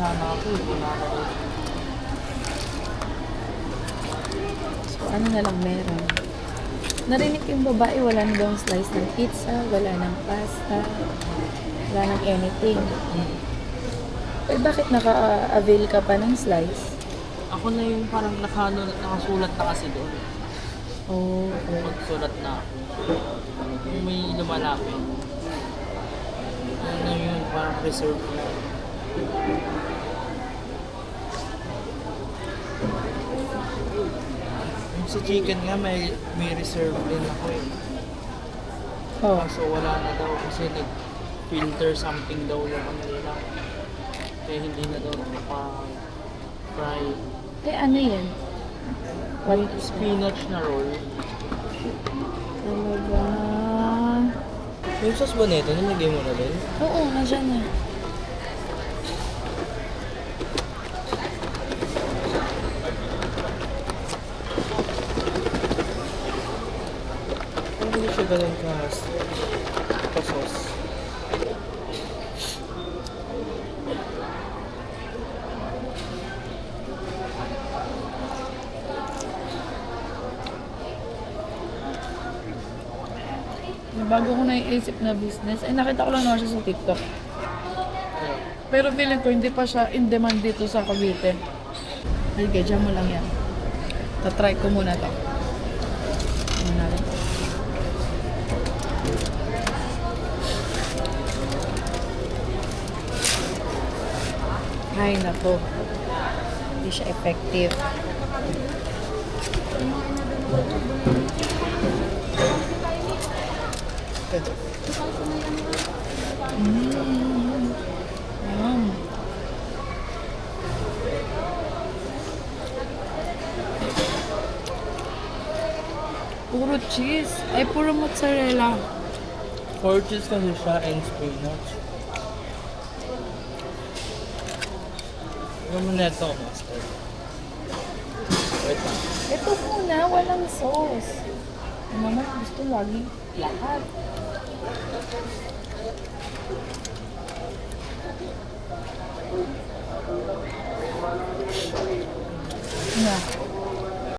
sana ako. Wala na rin. So, ano na lang meron. Narinig yung babae, wala na daw slice ng pizza, wala ng pasta, wala ng anything. Eh, bakit naka-avail ka pa ng slice? Ako na yung parang nakasulat na kasi doon. Oh, okay. Magsulat na ako. Yung may lumalapit. Yun na yung parang reserve na. Yung sa chicken nga, may reserve din ako eh. Oh, Kaso wala na daw kasi nag-filter something daw yung ano nila. Kaya hindi na daw nakapa-fry. eh ano yan? Yung spinach na roll. Talaga? Yung sauce ba nito, nilagay mo na din? Oo, nandiyan na. Parang hindi siya ganun ka-sauce. Yung bago ko naiisip na business, ay nakita ko lang naman siya sa TikTok. Pero feeling ko hindi pa siya in demand dito sa Cavite. Ay, gadya mo lang yan. Tatry ko muna to. Ano natin? Ay, nako. Hindi siya effective. Ito. Yum. Puro cheese. Ay, puro mozzarella. 4 cheese kasi siya and spinach. Yung mo neto, master. Wait lang. Ito muna, walang sauce. Mama, gusto lagi lahat.